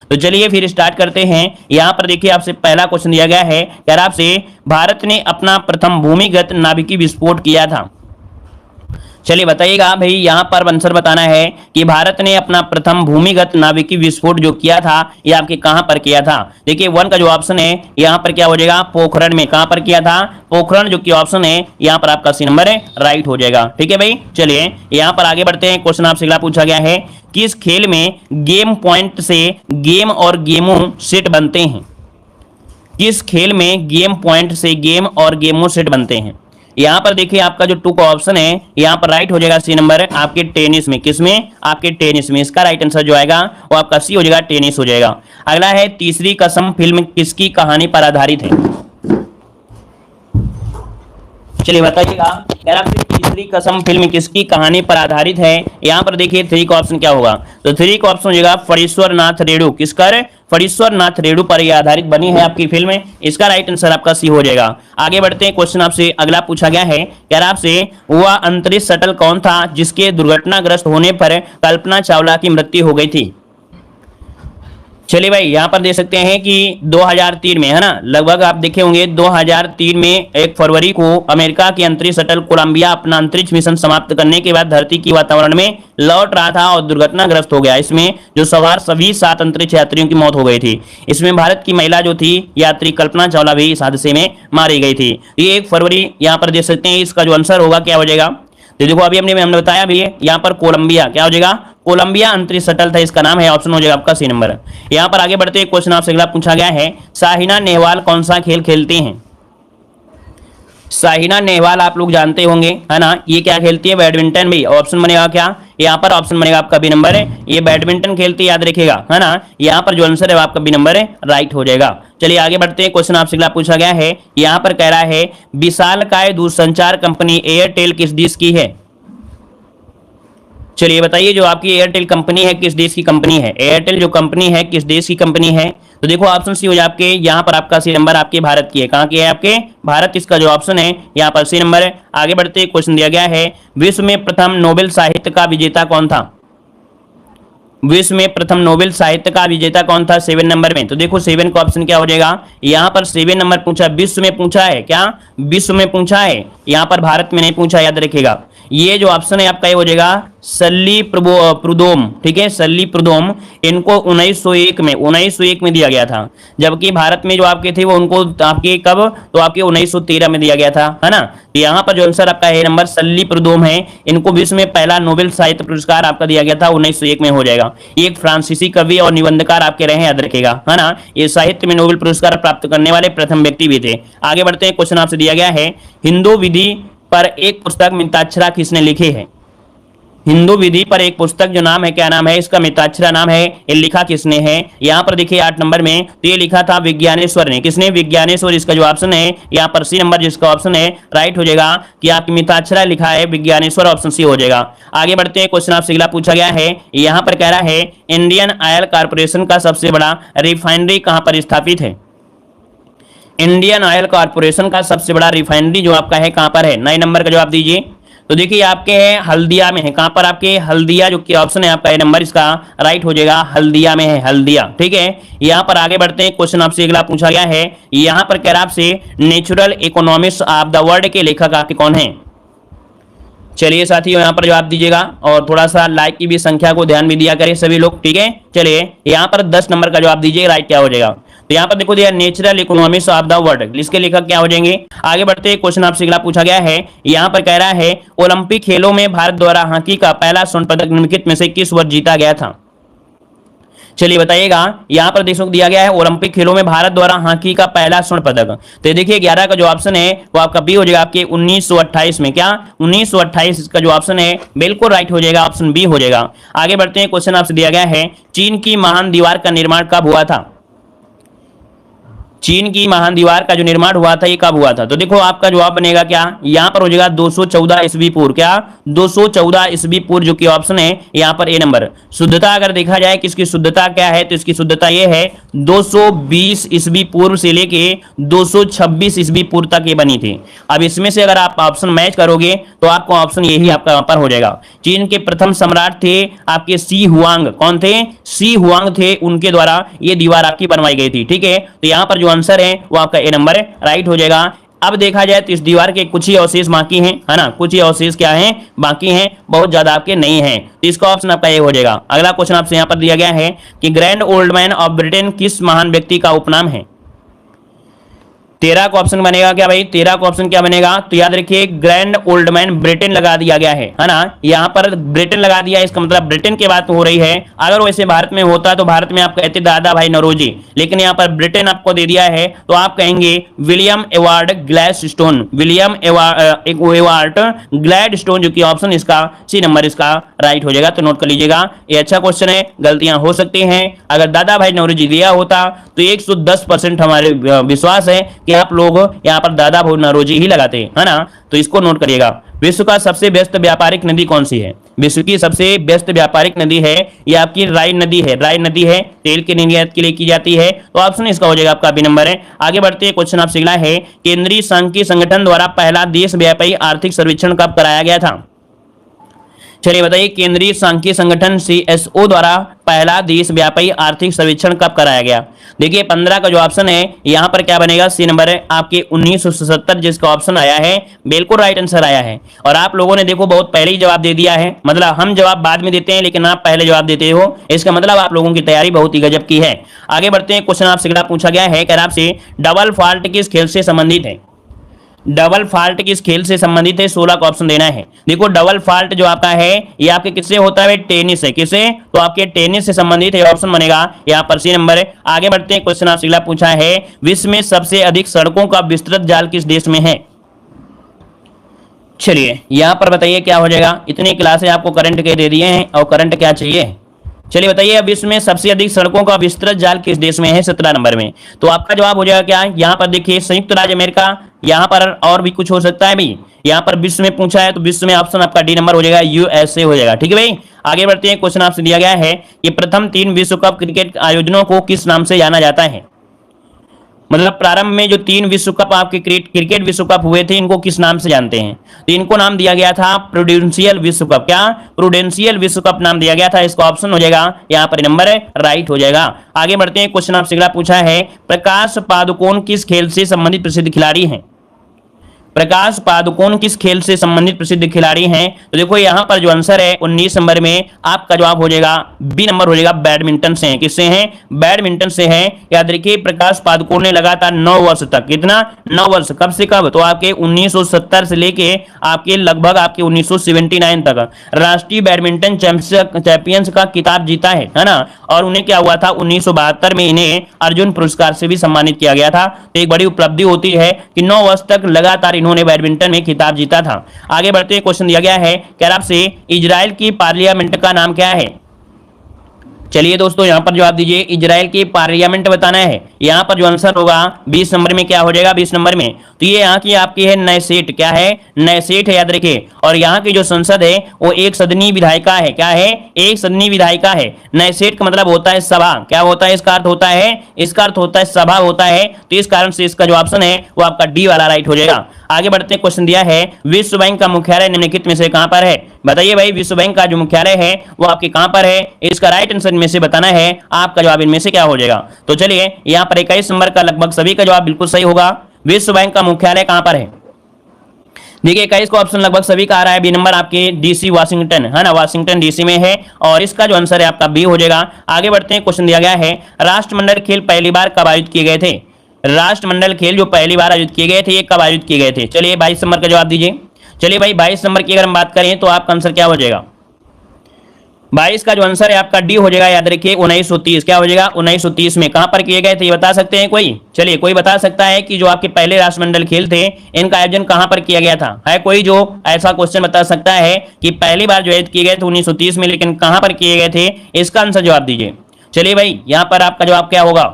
तो चलिए फिर स्टार्ट करते हैं। यहाँ पर देखिए आपसे पहला क्वेश्चन दिया गया है, कह रहा आपसे भारत ने अपना प्रथम भूमिगत नाभिकीय विस्फोट किया था। चलिए बताइएगा भाई, यहाँ पर आंसर बताना है कि भारत ने अपना प्रथम भूमिगत नाभिकीय विस्फोट जो किया था ये आपके कहां पर किया था। देखिए वन का जो ऑप्शन है यहाँ पर क्या हो जाएगा, पोखरण में। कहां पर किया था, पोखरण जो कि ऑप्शन है यहाँ पर आपका सी नंबर है राइट हो जाएगा। ठीक है भाई, चलिए यहाँ पर आगे बढ़ते हैं। क्वेश्चन आपसे अगला पूछा गया है, किस खेल में गेम पॉइंट से गेम और गेमों सेट बनते हैं। किस खेल में गेम पॉइंट से गेम और गेमों सेट बनते हैं। यहां पर देखिए आपका जो टू का ऑप्शन है यहां पर राइट हो जाएगा सी नंबर आपके टेनिस में। किसमें, आपके टेनिस में। इसका राइट आंसर जो आएगा वो आपका सी हो जाएगा, टेनिस हो जाएगा। अगला है, तीसरी कसम फिल्म किसकी कहानी पर आधारित है। चलिए बताइएगा, तीसरी कसम फिल्म किसकी कहानी पर आधारित है। यहां पर देखिए थ्री का ऑप्शन क्या होगा, तो थ्री का ऑप्शन हो जाएगा फणीश्वर नाथ रेणु। किसकर, फणीश्वर नाथ रेणु पर यह आधारित बनी है आपकी फिल्म। इसका राइट आंसर आपका सी हो जाएगा। आगे बढ़ते हैं, क्वेश्चन आपसे अगला पूछा गया है, कह रहा आपसे वह अंतरिक्ष शटल कौन था जिसके दुर्घटनाग्रस्त होने पर कल्पना चावला की मृत्यु हो गई थी। चलिए भाई, यहां पर देख सकते हैं कि 2003 में, है ना, लगभग आप देखे होंगे 2003 में 1 फरवरी को अमेरिका की अंतरिक्ष शटल कोलंबिया अपना अंतरिक्ष मिशन समाप्त करने के बाद धरती की वातावरण में लौट रहा था और दुर्घटनाग्रस्त हो गया। इसमें जो सवार सभी 7 अंतरिक्ष यात्रियों की मौत हो गई थी। इसमें भारत की महिला जो थी यात्री कल्पना चावला भी इस हादसे में मारी गई थी। ये 1 फरवरी यहाँ पर देख सकते हैं। इसका जो आंसर होगा क्या हो जाएगा, तो देखो अभी हमने बताया भी है, यहाँ पर कोलंबिया क्या हो जाएगा, कोलंबिया अंतरिक्ष शटल था, इसका नाम है। ऑप्शन हो जाएगा आपका सी नंबर। यहाँ पर आगे बढ़ते क्वेश्चन आपसे अगला पूछा गया है, साहिना नेहवाल कौन सा खेल खेलते हैं। साहिना नेहवाल आप लोग जानते होंगे, है ना, ये क्या खेलती है, बैडमिंटन भी। ऑप्शन बनेगा क्या, यहाँ पर ऑप्शन बनेगा आपका बी नंबर है, ये बैडमिंटन खेलती है, याद रखिएगा, है ना। यहाँ पर जो आंसर है आपका बी नंबर है राइट हो जाएगा। चलिए आगे बढ़ते हैं, क्वेश्चन आपसे अगला पूछा गया है, यहाँ पर कह रहा है विशालकाय दूरसंचार कंपनी एयरटेल किस देश की है। चलिए बताइए, जो आपकी एयरटेल कंपनी है किस देश की कंपनी है। एयरटेल जो कंपनी है किस देश की कंपनी है, तो देखो ऑप्शन सी हो जाए आपके, यहाँ पर आपका सी नंबर आपके भारत की है। कहाँ की है, आपके भारत। इसका जो ऑप्शन है यहाँ पर सी नंबर है। आगे बढ़ते क्वेश्चन दिया गया है, विश्व में प्रथम नोबेल साहित्य का विजेता कौन था। विश्व में प्रथम नोबेल साहित्य का विजेता कौन था 7 नंबर में। तो देखो 7 का ऑप्शन क्या हो जाएगा, यहाँ पर 7 नंबर पूछा, विश्व में पूछा है क्या, विश्व में पूछा है, यहाँ पर भारत में नहीं पूछा, याद रखिएगा। ये जो ऑप्शन है आपका ये हो जाएगा सल्ली प्रुदोम। ठीक है, सल्ली प्रुदोम, इनको 1901 में दिया गया था, जबकि भारत में जो आपके थे वो उनको आपके कब, तो आपके 1913 में दिया गया था, है ना। तो यहाँ पर जो आंसर आपका है नंबर सल्ली प्रुदोम है, इनको विश्व में पहला नोबेल साहित्य पुरस्कार आपका दिया गया था 1901 में हो जाएगा। ये एक फ्रांसीसी कवि और निबंधकार आपके रहे, याद रखेगा, है ना। ये साहित्य में नोबेल पुरस्कार प्राप्त करने वाले प्रथम व्यक्ति भी थे। आगे बढ़ते हैं, क्वेश्चन आपसे दिया गया है, हिंदू विधि पर एक पुस्तक मिताक्षरा किसने लिखी है। हिंदू विधि पर एक पुस्तक जो नाम है, क्या नाम है इसका, मिताक्षरा नाम है, ये लिखा किसने है। यहाँ पर देखिए 8 नंबर में, तो ये लिखा था विज्ञानेश्वर ने। किसने, विज्ञानेश्वर। इसका जो ऑप्शन है यहाँ पर सी नंबर, जिसका ऑप्शन है राइट हो जाएगा कि आपकी मिताक्षरा लिखा है विज्ञानेश्वर, ऑप्शन सी हो जाएगा। आगे बढ़ते हैं, क्वेश्चन आपसे अगला पूछा गया है, यहाँ पर कह रहा है इंडियन ऑयल कॉर्पोरेशन का सबसे बड़ा रिफाइनरी कहाँ पर स्थापित है। इंडियन ऑयल कॉर्पोरेशन का सबसे बड़ा रिफाइनरी जो आपका है कहां पर है, 9 नंबर का जवाब दीजिए। तो देखिए आपके है हल्दिया में है। कहां पर, आपके हल्दिया, जो कि ऑप्शन है आपका ए नंबर, इसका राइट हो जाएगा हल्दिया में है, हल्दिया। ठीक है, यहां पर आगे बढ़ते हैं, क्वेश्चन आपसे अगला पूछा गया है, यहां पर कह रहा आपसे natural economics of the world के लेखक आपके कौन है। चलिए साथियों यहाँ पर जवाब दीजिएगा और थोड़ा सा लाइक की भी संख्या को ध्यान भी दिया करें सभी लोग। ठीक है, चलिए यहाँ पर 10 नंबर का जवाब दीजिए, राइट क्या हो जाएगा। तो यहाँ पर देखो दिया natural economics of the world, इसके लेखक क्या हो जाएंगे। आगे बढ़ते हैं, क्वेश्चन आपसे अगला पूछा गया है, यहाँ पर कह रहा है ओलंपिक खेलों में भारत द्वारा हॉकी का पहला स्वर्ण पदक निम्नलिखित में से किस वर्ष जीता गया था। चलिए बताइएगा, यहाँ पर देशों को दिया गया है ओलंपिक खेलों में भारत द्वारा हॉकी का पहला स्वर्ण पदक। तो देखिए 11 का जो ऑप्शन है वो आपका बी हो जाएगा, आपके 1928 में। क्या, 1928 इसका जो ऑप्शन है बिल्कुल राइट हो जाएगा, ऑप्शन बी हो जाएगा। आगे बढ़ते हैं, क्वेश्चन आपसे दिया गया है चीन की महान दीवार का निर्माण कब हुआ था। चीन की महान दीवार का जो निर्माण हुआ था ये कब हुआ था? तो देखो आपका जवाब बनेगा क्या, यहां पर हो जाएगा 214 ईस्वी पूर्व। क्या? 214 ईस्वी पूर्व, जो कि ऑप्शन है यहां पर ए नंबर। शुद्धता अगर देखा जाए कि इसकी शुद्धता क्या है, तो इसकी शुद्धता ये है 220 ईस्वी पूर्व से लेके 226 ईस्वी पूर्व तक ये बनी थी। अब इसमें से अगर आप ऑप्शन मैच करोगे तो आपको ऑप्शन यही आपका वहां पर हो जाएगा। चीन के प्रथम सम्राट थे आपके सी हुआंग। कौन थे? सी हुआंग थे, उनके द्वारा ये दीवार आपकी बनवाई गई थी। ठीक है, तो यहां पर जो आंसर है वो आपका ए नंबर राइट हो जाएगा। अब देखा जाए तो इस दीवार के कुछ ही अवशेष बाकी हैं, है ना, कुछ ही अवशेष क्या हैं, बाकी हैं, बहुत ज्यादा आपके नहीं हैं, तो इसका ऑप्शन आपका ये हो जाएगा। अगला क्वेश्चन आपसे यहां पर दिया गया है कि grand old man of Britain किस महान व्यक्ति का उपनाम है? 13 का ऑप्शन बनेगा क्या भाई? 13 का ऑप्शन क्या बनेगा? तो याद रखिए ग्रैंड ओल्ड मैन ब्रिटेन लगा दिया गया है ना, यहाँ पर ब्रिटेन लगा दिया, इसका मतलब ब्रिटेन की बात हो रही है। अगर वैसे भारत में होता तो भारत में आप कहते दादा भाई नौरोजी, लेकिन यहाँ पर ब्रिटेन आपको दे दिया है तो आप कहेंगे William award Gladstone. William award Gladstone, जो कि ऑप्शन इसका सी नंबर इसका राइट हो जाएगा। तो नोट कर लीजिएगा, ये अच्छा क्वेश्चन है, गलतियां हो सकती हैं। अगर दादा भाई नौरोजी दिया होता तो 110% हमारे विश्वास है कि आप लोग यहाँ पर दादा भाई नौरोजी ही लगाते हैं, है ना, तो इसको नोट करिएगा। विश्व का सबसे व्यस्त व्यापारिक नदी कौन सी है? विश्व की सबसे व्यस्त व्यापारिक नदी है ये आपकी राइन नदी है। राइन नदी है, तेल के निर्यात के लिए की जाती है, तो ऑप्शन इसका हो जाएगा आपका बी नंबर है। आगे बढ़ते हैं, क्वेश्चन आपसे अगला है, केंद्रीय सांख्यिकी संगठन द्वारा पहला देशव्यापी आर्थिक सर्वेक्षण कब कराया गया था? चलिए बताइए, केंद्रीय सांख्यिकी संगठन CSO द्वारा पहला देशव्यापी आर्थिक सर्वेक्षण कब कराया गया? देखिए 15 का जो ऑप्शन है यहाँ पर क्या बनेगा? सी नंबर है आपके 1977, जिसका ऑप्शन आया है बिल्कुल राइट आंसर आया है। और आप लोगों ने देखो बहुत पहले ही जवाब दे दिया है, मतलब हम जवाब बाद में देते हैं लेकिन आप पहले जवाब देते हो, इसका मतलब आप लोगों की तैयारी बहुत ही गजब की है। आगे बढ़ते हैं, क्वेश्चन आपसे अगला पूछा गया है, कह आपसे डबल फॉल्ट किस खेल से संबंधित है? डबल फॉल्ट किस खेल से संबंधित है? 16 का ऑप्शन देना है। देखो डबल फॉल्ट जो आपका है ये आपके किससे होता है? टेनिस से। किससे? तो आपके टेनिस से संबंधित है, ऑप्शन बनेगा यहाँ पर सी नंबर है। आगे बढ़ते हैं, क्वेश्चन आपसे अगला पूछा है, विश्व में सबसे अधिक सड़कों का विस्तृत जाल किस देश में है? चलिए यहाँ पर बताइए क्या हो जाएगा। इतनी क्लासें आपको करंट के दे दिए हैं और करंट क्या चाहिए। चलिए बताइए, अब इसमें सबसे अधिक सड़कों का विस्तृत जाल किस देश में है? 17 नंबर में। तो आपका जवाब हो जाएगा क्या? यहाँ पर देखिए संयुक्त राज्य अमेरिका, यहाँ पर और भी कुछ हो सकता है भाई। यहाँ पर विश्व में पूछा है तो विश्व में ऑप्शन आपका डी नंबर हो जाएगा, USA हो जाएगा। ठीक है भाई, आगे बढ़ते हैं, क्वेश्चन आपसे दिया गया है कि प्रथम 3 विश्व कप क्रिकेट आयोजनों को किस नाम से जाना जाता है? मतलब प्रारंभ में जो 3 विश्व कप आपके क्रिकेट विश्व कप हुए थे, इनको किस नाम से जानते हैं? तो इनको नाम दिया गया था प्रूडेंशियल विश्व कप। क्या? प्रूडेंशियल विश्व कप नाम दिया गया था, इसका ऑप्शन हो जाएगा यहाँ पर नंबर राइट हो जाएगा। आगे बढ़ते हैं, क्वेश्चन आपसे अगला पूछा है, प्रकाश पादुकोण किस खेल से संबंधित प्रसिद्ध खिलाड़ी हैं? प्रकाश पादुकोण किस खेल से संबंधित प्रसिद्ध खिलाड़ी हैं? तो देखो यहाँ पर जो आंसर है 19 नंबर में आपका जवाब हो जाएगा बी नंबर हो जाएगा, बैडमिंटन से है। किससे हैं? बैडमिंटन से है। याद रखिए प्रकाश पादुकोण ने लगातार 9 वर्ष तक, कितना? 9 वर्ष। कब से कब? तो आपके 1970 से लेके आपके लगभग आपके 1979 तक राष्ट्रीय बैडमिंटन चैंपियंस का खिताब जीता है ना। और उन्हें क्या हुआ था, 1972 में इन्हें अर्जुन पुरस्कार से भी सम्मानित किया गया था। तो एक बड़ी उपलब्धि होती है कि 9 वर्ष तक लगातार उन्होंने बैडमिंटन में खिताब जीता था। आगे बढ़ते हैं, क्वेश्चन दिया गया है, कह रहा आपसे इजराइल की पार्लियामेंट का नाम क्या है? चलिए दोस्तों यहाँ पर जवाब दीजिए, इजराइल की पार्लियामेंट बताना है। यहाँ पर जो आंसर होगा 20 नंबर में क्या हो जाएगा? 20 नंबर में तो ये यहाँ की आपकी है नैसेट। क्या है? नैसेट है, याद रखिए। और यहाँ की जो संसद है वो एक सदनी विधायिका है। क्या है? एक सदनी विधायिका है। नैसेट का मतलब होता है सभा। क्या होता है इसका अर्थ? होता है, इसका अर्थ होता है सभा होता है। तो इस कारण से इसका जो ऑप्शन है वो आपका डी वाला राइट हो जाएगा। आगे बढ़ते हैं, क्वेश्चन दिया है, विश्व बैंक का मुख्यालय निम्नलिखित में से कहां पर है? बताइए भाई, विश्व बैंक का जो मुख्यालय है वो आपके कहां पर है? इसका राइट आंसर में से बताना है, आपका जवाब इनमें से क्या हो जाएगा। तो चलिए यहाँ पर 21 नंबर का लगभग सभी का जवाब बिल्कुल सही होगा। विश्व बैंक का मुख्यालय कहां पर है? देखिए 21 का ऑप्शन लगभग सभी का आ रहा है, बी नंबर आपके DC वाशिंगटन, है ना, वाशिंगटन DC में है। और इसका जो आंसर है आपका बी हो जाएगा। आगे बढ़ते हैं, क्वेश्चन दिया गया है, राष्ट्रमंडल खेल पहली बार कब आयोजित किए गए थे? राष्ट्रमंडल खेल जो पहली बार आयोजित किए गए थे ये कब आयोजित किए गए थे? चलिए 22 नंबर का जवाब दीजिए। चलिए भाई 22 नंबर की अगर हम बात करें तो आपका आंसर क्या हो जाएगा? 22 का जो आंसर है आपका डी हो जाएगा। याद रखिए 1930। क्या हो जाएगा? 1930 में। कहां पर किए गए थे ये बता सकते हैं कोई? चलिए कोई बता सकता है कि जो आपके पहले राष्ट्रमंडल खेल थे इनका आयोजन कहां पर किया गया था? है कोई जो ऐसा क्वेश्चन बता सकता है कि पहली बार जो आयोजित किए गए थे 1930 में, लेकिन कहां पर किए गए थे? इसका आंसर जवाब दीजिए। चलिए भाई यहाँ पर आपका जवाब क्या होगा?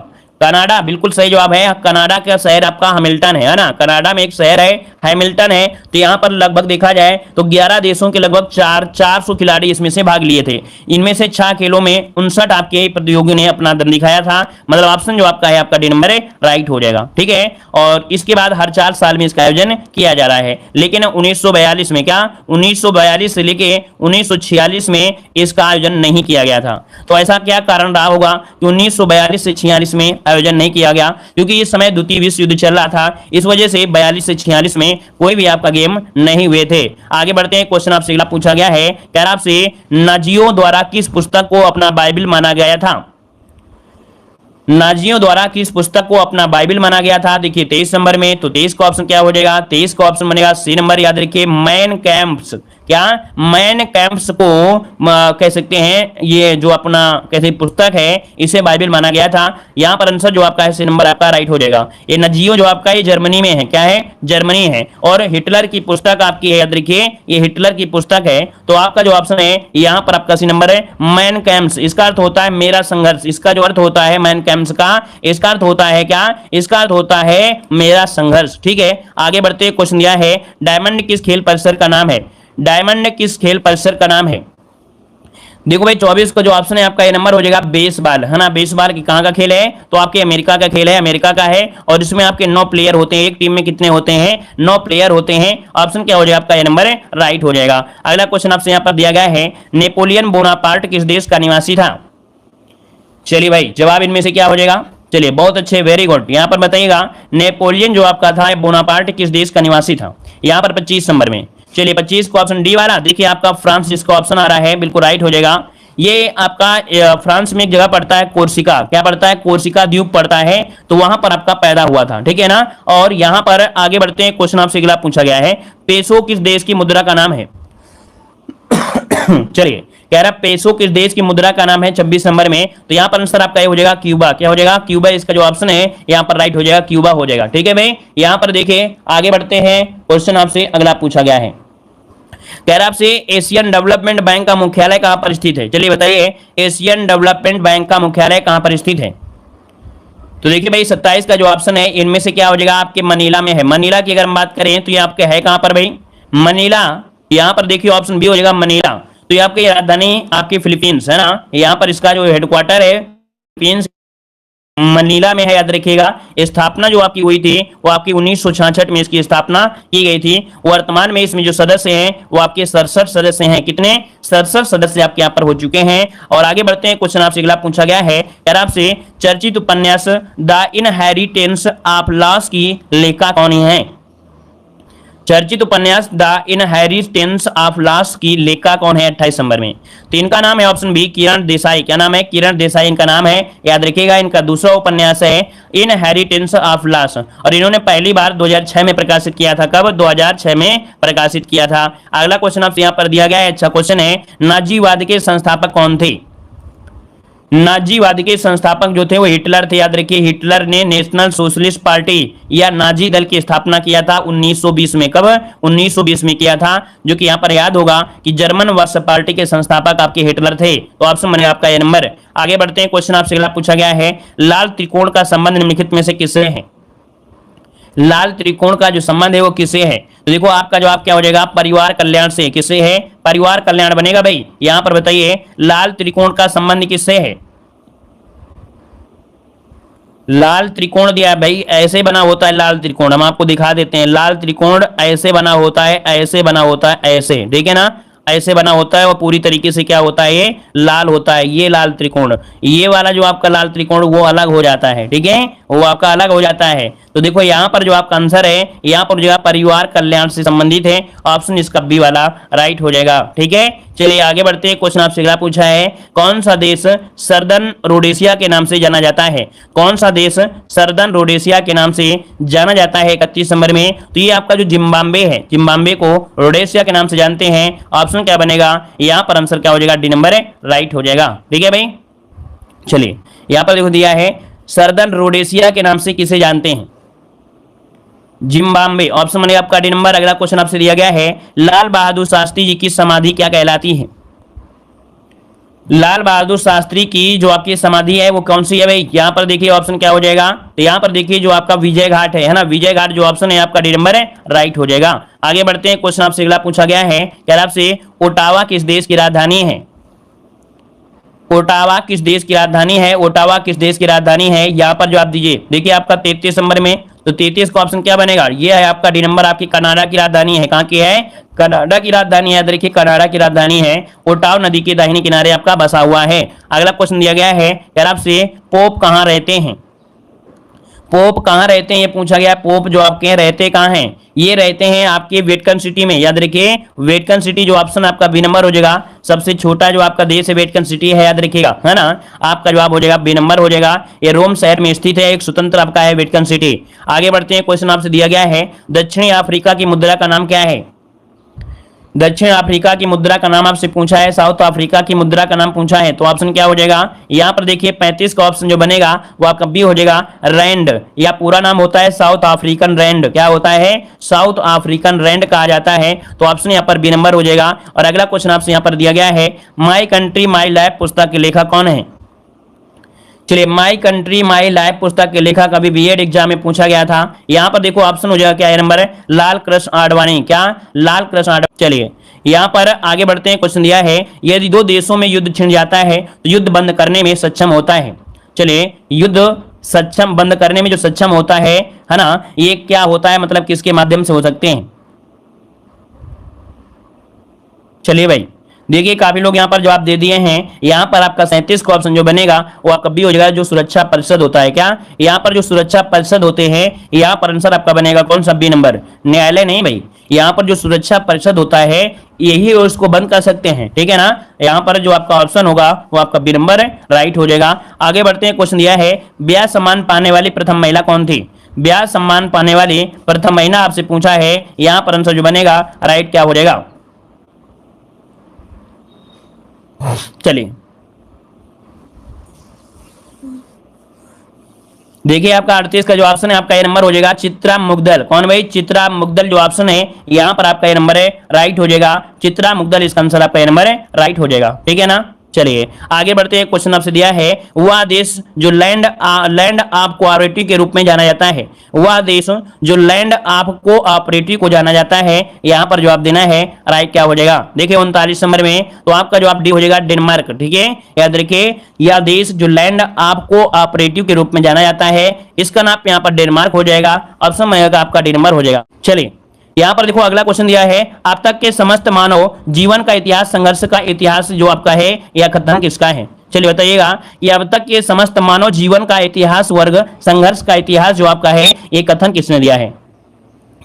कनाडा बिल्कुल सही जवाब है। कनाडा का शहर आपका हैमिल्टन है ना, कनाडा में एक शहर है हैमिल्टन है। तो यहाँ पर लगभग देखा जाए तो 11 देशों के लगभग 400 खिलाड़ी इसमें से भाग लिए थे। इनमें से 6 खेलों में 59 आपके प्रतियोगियों ने अपना दम दिखाया था। मतलब ऑप्शन जो आपका है आपका डी नंबर राइट हो जाएगा, ठीक है। और इसके बाद हर 4 साल में इसका आयोजन किया जा रहा है। लेकिन 1942 में क्या 1942 से लेके 1946 में इसका आयोजन नहीं किया गया था। तो ऐसा क्या कारण रहा होगा कि 1942 से 46 में आयोजन नहीं किया गया? क्योंकि इस समय द्वितीय विश्व युद्ध चल रहा था, इस वजह से 42 से 46 में कोई भी आपका गेम नहीं हुए थे। आगे बढ़ते हैं, क्वेश्चन आपसे अगला पूछा गया है, कह रहा आपसे नाजियों द्वारा किस पुस्तक को अपना बाइबल माना गया था? नाजियों द्वारा किस पुस्तक को अपना बाइबल माना गया था? देखिए 23 नंबर में, तो 23 का ऑप्शन क्या हो जाएगा? 23 का ऑप्शन बनेगा सी नंबर, याद रखिए मैन कैंप्स। क्या मैन कैंप्स को कह सकते हैं, ये जो अपना कैसे पुस्तक है इसे बाइबल माना गया था। यहां पर आंसर जो आपका है सी नंबर आपका राइट हो जाएगा। ये नजियो जो आपका ये जर्मनी में है, क्या है? जर्मनी है। और हिटलर की पुस्तक आपकी है, याद रखिए ये हिटलर की पुस्तक है। तो आपका जो ऑप्शन है यहां पर आपका सी नंबर है मैन कैंप्स। इसका अर्थ होता है मेरा संघर्ष। इसका जो अर्थ होता है मैन कैंप्स का, इसका अर्थ होता है क्या? इसका अर्थ होता है मेरा संघर्ष, ठीक है। आगे बढ़ते क्वेश्चन दिया है, डायमंड किस खेल परिसर का नाम है? डायमंड किस खेल परिसर का नाम है? देखो भाई 24 का जो ऑप्शन है आपका ये नंबर हो जाएगा बेसबॉल, है ना। बेसबॉल की कहां का खेल है? तो आपके अमेरिका का खेल है, अमेरिका का है। और इसमें आपके 9 प्लेयर होते हैं, एक टीम में कितने होते हैं? 9 प्लेयर होते हैं। ऑप्शन क्या हो जाएगा आपका? ये नंबर है राइट हो जाएगा। अगला क्वेश्चन आपसे यहां पर दिया गया है, नेपोलियन बोनापार्ट किस देश का निवासी था? चलिए भाई जवाब इनमें से क्या हो जाएगा? चलिए बहुत अच्छे, वेरी गुड। यहां पर बताइएगा नेपोलियन जो आपका था बोनापार्ट किस देश का निवासी था? यहां पर 25 नंबर में। चलिए 25 को ऑप्शन डी वाला, देखिए आपका फ्रांस जिसका ऑप्शन आ रहा है बिल्कुल राइट हो जाएगा। ये आपका फ्रांस में एक जगह पड़ता है कोर्सिका, क्या पड़ता है? कोर्सिका द्वीप पड़ता है। तो वहां पर आपका पैदा हुआ था, ठीक है ना। और यहां पर आगे बढ़ते हैं, क्वेश्चन आपसे अगला पूछा गया है, पेसो किस देश की मुद्रा का नाम है? चलिए कह रहा पेसो किस देश की मुद्रा का नाम है 26 नंबर में। तो यहां पर आंसर आपका ये हो जाएगा क्यूबा। क्या हो जाएगा? क्यूबा। इसका जो ऑप्शन है यहां पर राइट हो जाएगा, क्यूबा हो जाएगा, ठीक है भाई। यहां पर देखिए आगे बढ़ते हैं, क्वेश्चन आपसे अगला पूछा गया है, कह रहा आपसे एशियन डेवलपमेंट बैंक का मुख्यालय कहां पर स्थित है? चलिए बताइए एशियन डेवलपमेंट बैंक का मुख्यालय कहां पर स्थित है? तो देखिए भाई 27 का जो ऑप्शन है इनमें से क्या हो जाएगा? आपके मनीला में है। मनीला की अगर हम बात करें तो ये आपके है कहां पर भाई? मनीला। यहां पर देखिए ऑप्शन बी हो जाएगा मनीला। तो ये आपकी राजधानी आपकी फिलीपींस है ना, यहाँ पर इसका जो हेडक्वार्टर है फिलीपींस मनीला में है, याद रखिएगा। स्थापना जो आपकी हुई थी वो आपकी 1966 में इसकी स्थापना की गई थी। वर्तमान में इसमें जो सदस्य हैं वो आपके 67 सदस्य हैं। कितने? 67 सदस्य आपके यहाँ पर हो चुके हैं। और आगे बढ़ते हैं, क्वेश्चन आपसे अगला पूछा गया है, यार आपसे चर्चित उपन्यास द इनहेरिटेंस ऑफ लॉस की लेखक कौन है? चर्चित उपन्यास द इनहेरिटेंस ऑफ लॉस की लेखक कौन है 28 नंबर में? तो इनका नाम है ऑप्शन बी किरण देसाई। क्या नाम है? किरण देसाई इनका नाम है, याद रखिएगा। इनका दूसरा उपन्यास है इनहेरिटेंस ऑफ लॉस और इन्होंने पहली बार 2006 में प्रकाशित किया था। कब? 2006 में प्रकाशित किया था। अगला क्वेश्चन आपसे यहाँ पर दिया गया है, अच्छा क्वेश्चन है, नाजीवाद के संस्थापक कौन थे? नाजीवाद के संस्थापक जो थे वो हिटलर थे, याद रखिए। हिटलर ने नेशनल सोशलिस्ट पार्टी या नाजी दल की स्थापना किया था 1920 में। कब? 1920 में किया था, जो कि यहाँ पर याद होगा कि जर्मन वर्ष पार्टी के संस्थापक आपके हिटलर थे। तो ऑप्शन बनेगा आपका ये नंबर। आगे बढ़ते हैं, क्वेश्चन आपसे अगला पूछा गया है, लाल त्रिकोण का संबंध निम्नलिखित में से किससे है? लाल त्रिकोण का जो संबंध है वो किससे है? तो देखो आपका जवाब क्या हो जाएगा? परिवार कल्याण से। किससे है? परिवार कल्याण बनेगा भाई। यहां पर बताइए लाल त्रिकोण का संबंध किससे है? लाल त्रिकोण दिया है भाई, ऐसे बना होता है लाल त्रिकोण, हम आपको दिखा देते हैं। लाल त्रिकोण ऐसे बना होता है, ऐसे बना होता है, ऐसे, ठीक है ना, ऐसे बना होता है और पूरी तरीके से क्या होता है? ये लाल होता है। ये लाल त्रिकोण, ये वाला जो आपका लाल त्रिकोण वो अलग हो जाता है, ठीक है, वो आपका अलग हो जाता है। तो देखो यहाँ पर जो आपका आंसर है यहाँ पर जो है परिवार कल्याण से संबंधित है। ऑप्शन इसका बी वाला राइट हो जाएगा, ठीक है। चलिए आगे बढ़ते हैं, क्वेश्चन आपसे अगला पूछा है, कौन सा देश सर्दर्न रोडेशिया के नाम से जाना जाता है? कौन सा देश सर्दर्न रोडेशिया के नाम से जाना जाता है 31 नंबर में? तो ये आपका जो जिम्बाब्वे है, जिम्बाब्वे को रोडेशिया के नाम से जानते हैं। ऑप्शन क्या बनेगा? यहाँ पर आंसर क्या हो जाएगा? डी नंबर है राइट हो जाएगा, ठीक है भाई। चलिए यहाँ पर देखो दिया है सर्दर्न रोडेशिया के नाम से किसे जानते हैं? जिम्बाब्वे। ऑप्शन बनेगा आपका डी नंबर। अगला क्वेश्चन आपसे दिया गया है, लाल बहादुर शास्त्री जी की समाधि क्या कहलाती है? लाल बहादुर शास्त्री की जो आपकी समाधि है वो कौन सी है भाई? यहाँ पर देखिए ऑप्शन क्या हो जाएगा, तो यहाँ पर देखिए जो आपका विजय घाट है ना, विजय घाट जो ऑप्शन है आपका डी नंबर है राइट हो जाएगा। आगे बढ़ते हैं, क्वेश्चन आपसे अगला पूछा गया है, क्या आपसे ओटावा किस देश की राजधानी है? ओटावा किस देश की राजधानी है? ओटावा किस देश की राजधानी है? यहाँ पर जो आप दीजिए, देखिए आपका 33 नंबर में, तो 33 का ऑप्शन क्या बनेगा? ये है आपका डी नंबर, आपकी कनाडा की राजधानी है। कहाँ की है? कनाडा की राजधानी है। देखिए कनाडा की राजधानी है, ओटाव नदी के दाहिने किनारे आपका बसा हुआ है। अगला क्वेश्चन दिया गया है, यार आपसे पोप कहाँ रहते हैं? पोप कहाँ रहते हैं ये पूछा गया। पोप जो आपके रहते कहाँ हैं? ये रहते हैं आपके वेटिकन सिटी में। याद रखिए वेटिकन सिटी जो ऑप्शन आपका बी नंबर हो जाएगा। सबसे छोटा जो आपका देश है वेटिकन सिटी है, याद रखिएगा, है ना। आपका जवाब हो जाएगा बी नंबर हो जाएगा। ये रोम शहर में स्थित है, एक स्वतंत्र आपका है वेटिकन सिटी। आगे बढ़ते हैं, क्वेश्चन आपसे दिया गया है, दक्षिणी अफ्रीका की मुद्रा का नाम क्या है? दक्षिण अफ्रीका की मुद्रा का नाम आपसे पूछा है, साउथ अफ्रीका की मुद्रा का नाम पूछा है, तो ऑप्शन क्या हो जाएगा? यहाँ पर देखिए 35 का ऑप्शन जो बनेगा वो आपका बी हो जाएगा, रैंड, या पूरा नाम होता है साउथ अफ्रीकन रैंड। क्या होता है? साउथ अफ्रीकन रैंड कहा जाता है, तो ऑप्शन यहाँ पर बी नंबर हो जाएगा। और अगला क्वेश्चन आपसे यहाँ पर दिया गया है, माई कंट्री माई लाइफ पुस्तक के लेखक कौन है? चलिए, माई कंट्री माई लाइफ पुस्तक के लेखक अभी बीएड एग्जाम में पूछा गया था। यहाँ पर देखो ऑप्शन हो जाएगा क्या है नंबर है, लाल कृष्ण आडवाणी। क्या? लाल कृष्ण आडवाणी। चलिए यहाँ पर आगे बढ़ते हैं, क्वेश्चन दिया है, यदि दो देशों में युद्ध छिड़ जाता है तो युद्ध बंद करने में सक्षम होता है। चलिए, युद्ध सक्षम बंद करने में जो सक्षम होता है ना, ये क्या होता है, मतलब किसके माध्यम से हो सकते हैं? चलिए भाई देखिए काफी लोग यहाँ पर जवाब दे दिए हैं। यहाँ पर आपका 37 का ऑप्शन जो बनेगा वो आपका बी हो जाएगा, जो सुरक्षा परिषद होता है। क्या? यहाँ पर जो सुरक्षा परिषद होते हैं, यहाँ पर आंसर आपका बनेगा कौन सा? बी नंबर, न्यायालय नहीं भाई। यहाँ पर जो सुरक्षा परिषद होता है यही उसको बंद कर सकते हैं, ठीक है ना। यहाँ पर जो आपका ऑप्शन होगा वो आपका बी नंबर है राइट हो जाएगा। आगे बढ़ते हैं, क्वेश्चन दिया है, ब्याह सम्मान पाने वाली प्रथम महिला कौन थी? ब्याह सम्मान पाने वाली प्रथम महिला आपसे पूछा है, यहाँ पर आंसर जो बनेगा राइट क्या हो जाएगा? चलिए देखिए आपका 38 का जो ऑप्शन है आपका ये नंबर हो जाएगा, चित्रा मुग्दल। कौन भाई? चित्रा मुग्दल जो ऑप्शन है यहाँ पर आपका ये नंबर है राइट हो जाएगा। चित्रा मुग्दल इसका आंसर आपका ये नंबर है राइट हो जाएगा, ठीक है ना। चलिए आगे बढ़ते हैं, क्वेश्चन आपसे दिया है, वह देश जो लैंड ऑफ कोऑपरेटिव के रूप में जाना जाता है, वह देश जो लैंड ऑफ कोऑपरेटिव को जाना जाता है, यहाँ पर जवाब देना है राइट क्या हो जाएगा? देखिए 39 नंबर में, तो आपका जवाब डी हो जाएगा, डेनमार्क, ठीक है। याद रखिए यह देश जो लैंड ऑफ कोऑपरेटिव के रूप में जाना जाता है, इसका नाम यहाँ पर डेनमार्क हो जाएगा। ऑप्शन में आपका डी नंबर हो जाएगा। चलिए यहाँ पर देखो अगला क्वेश्चन दिया है, अब तक के समस्त मानव जीवन का इतिहास, संघर्ष का इतिहास जो आपका है यह कथन किसका है? चलिए बताइएगा, ये अब तक के समस्त मानव जीवन का इतिहास वर्ग संघर्ष का इतिहास जो आपका है ये कथन किसने दिया है?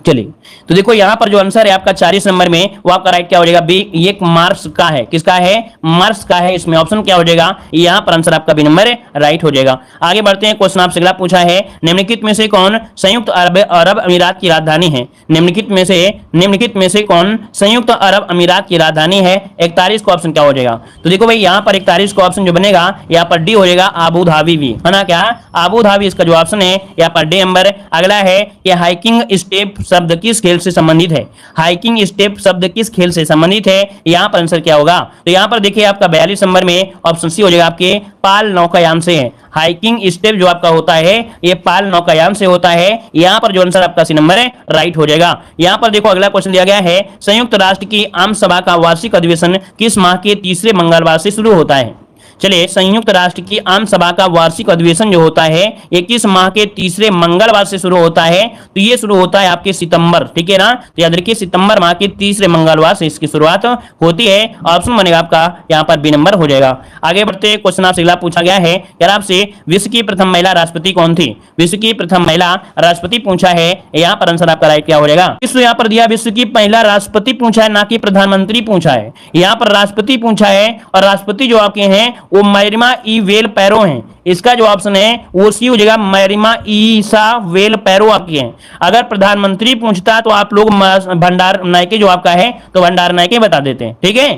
चलिए तो देखो यहाँ पर जो आंसर है आपका 40 नंबर में वो आपका राइट क्या हो जाएगा? बी, ये मार्क्स का है। किसका है? मार्क्स का है। इसमें ऑप्शन क्या हो जाएगा? यहाँ पर आंसर आपका बी नंबर राइट हो जाएगा। आगे बढ़ते हैं, क्वेश्चन आपसे अगला पूछा है, निम्नलिखित में से कौन संयुक्त अरब अमीरात की राजधानी है? निम्नलिखित में से कौन संयुक्त अरब अमीरात की राजधानी है? 41 का ऑप्शन क्या हो जाएगा? तो देखो भाई यहाँ पर 41 का ऑप्शन जो बनेगा यहाँ पर डी हो जाएगा, आबू धाबी भी, है ना। क्या? आबू धाबी इसका जो ऑप्शन है यहाँ पर डी नंबर। अगला है कि हाइकिंग स्टेप शब्द किस खेल से संबंधित है? हाइकिंग स्टेप शब्द किस खेल से संबंधित है? यहाँ पर आंसर क्या होगा? तो यहाँ पर देखिए आपका 42 नंबर में ऑप्शन सी हो जाएगा, आपके पाल नौकायान से है। हाइकिंग स्टेप जो आपका होता है ये पाल नौकायान से होता है। यहाँ पर जो आंसर आपका सी नंबर है राइट हो जाएगा। यहाँ पर देखो अगला क्वेश्चन दिया गया है, संयुक्त राष्ट्र की आम सभा का वार्षिक अधिवेशन किस माह के तीसरे मंगलवार से शुरू होता है? चलिए, संयुक्त राष्ट्र की आम सभा का वार्षिक अधिवेशन जो होता है ये किस माह के तीसरे मंगलवार से शुरू होता है? तो ये शुरू होता है आपके सितंबर, ठीक है ना। तो याद रखिए सितंबर माह के तीसरे मंगलवार से इसकी शुरुआत होती है। ऑप्शन बनेगा आपका यहाँ पर बी नंबर हो जाएगा। आगे बढ़ते क्वेश्चन आपसे अगला पूछा गया है, यार आपसे विश्व की प्रथम महिला राष्ट्रपति कौन थी? विश्व की प्रथम महिला राष्ट्रपति पूछा है, यहाँ पर आंसर आपका राइट क्या हो जाएगा? विश्व यहाँ पर दिया, विश्व की महिला राष्ट्रपति पूछा है, ना कि प्रधानमंत्री पूछा है। यहाँ पर राष्ट्रपति पूछा है और राष्ट्रपति जो आपके हैं वो मैरिमा ई वेल पैरो हैं। इसका जो ऑप्शन है वो सी हो जाएगा, मैरिमा ईसा वेल पैरो आपकी है। अगर प्रधानमंत्री पूछता तो आप लोग भंडार नायके जो आपका है तो भंडार नायके बता देते हैं, ठीक है।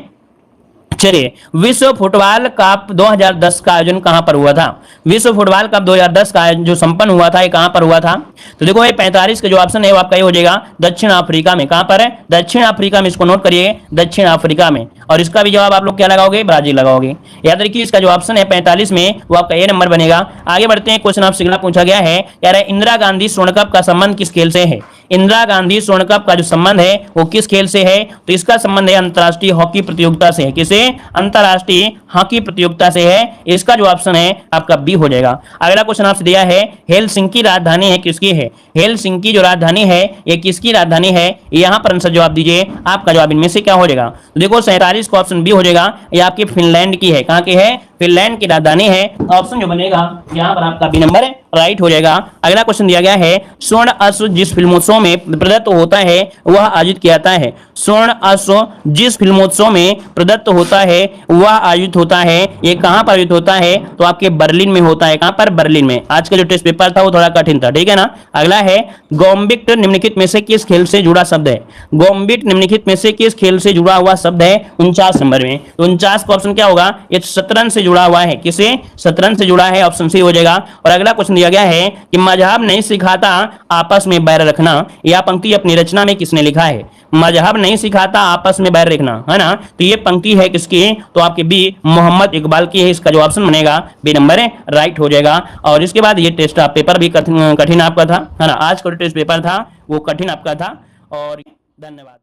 चलिए, विश्व फुटबॉल कप 2010 का आयोजन कहां पर हुआ था? विश्व फुटबॉल कप 2010 का जो संपन्न हुआ था ये कहां पर हुआ था? तो देखो ये 45 का जो ऑप्शन है वो आपका ये हो जाएगा दक्षिण अफ्रीका में। कहां पर है? दक्षिण अफ्रीका में। इसको नोट करिए, दक्षिण अफ्रीका में। और इसका भी जवाब आप लोग क्या लगाओगे? ब्राजील लगाओगे। याद रखिए इसका जो ऑप्शन है 45 में वो आपका ए नंबर बनेगा। आगे बढ़ते हैं, क्वेश्चन आपसे पूछा गया है यार इंदिरा गांधी स्वर्ण कप का संबंध किस खेल से है? इंदिरा गांधी स्वर्ण कप का जो संबंध है वो किस खेल से है? तो इसका संबंध है अंतरराष्ट्रीय हॉकी प्रतियोगिता से है। किसे? अंतरराष्ट्रीय हॉकी प्रतियोगिता से है। इसका जो ऑप्शन है आपका बी हो जाएगा। अगला क्वेश्चन आपसे दिया है हेलसिंकी राजधानी है किसकी है? हेलसिंकी जो राजधानी है ये किसकी राजधानी है? यहां पर आंसर जवाब दीजिए, आपका जवाब इनमें से क्या हो जाएगा? तो देखो 47 का ऑप्शन बी हो जाएगा, ये आपकी फिनलैंड की है। कहां की है? फिनलैंड की राजधानी है। ऑप्शन जो बनेगा यहां पर आपका बी नंबर राइट हो जाएगा। अगला क्वेश्चन दिया गया है स्वर्ण अश्व जिस फिल्मोत्सव में प्रदत्त होता है वह आयोजित किया जाता है। स्वर्ण अश्व जिस फिल्मोत्सव में प्रदत्त होता है वह आयोजित होता है, ये कहां पर आयोजित होता है? तो आपके बर्लिन में होता है। कहां पर? बर्लिन में। आज का जो टेस्ट पेपर था वो थोड़ा कठिन था, ठीक है ना। अगला है गोम्बिट निम्नलिखित में से किस खेल से जुड़ा शब्द है? गोम्बिट निम्नलिखित में से किस खेल से जुड़ा हुआ शब्द है? 49 नंबर में। तो 49 का ऑप्शन क्या होगा? ये शतरंज से जुड़ा हुआ है। किसे? शतरंज से जुड़ा है। ऑप्शन सी हो जाएगा। और अगला क्वेश्चन दिया गया है कि मजहब नहीं सिखाता आपस में बैर रखना, यह पंक्ति अपनी रचना में किसने लिखा है? मजहब नहीं सिखाता आपस में बैर रखना, है ना। तो ये पंक्ति है किसकी? तो आपके बी मोहम्मद इकबाल की है। इसका जो ऑप्शन बनेगा बी नंबर राइट हो जाएगा। और इसके बाद ये टेस्ट पेपर भी कठिन आपका था, है ना। आज का टेस्ट पेपर था वो कठिन आपका था। और धन्यवाद।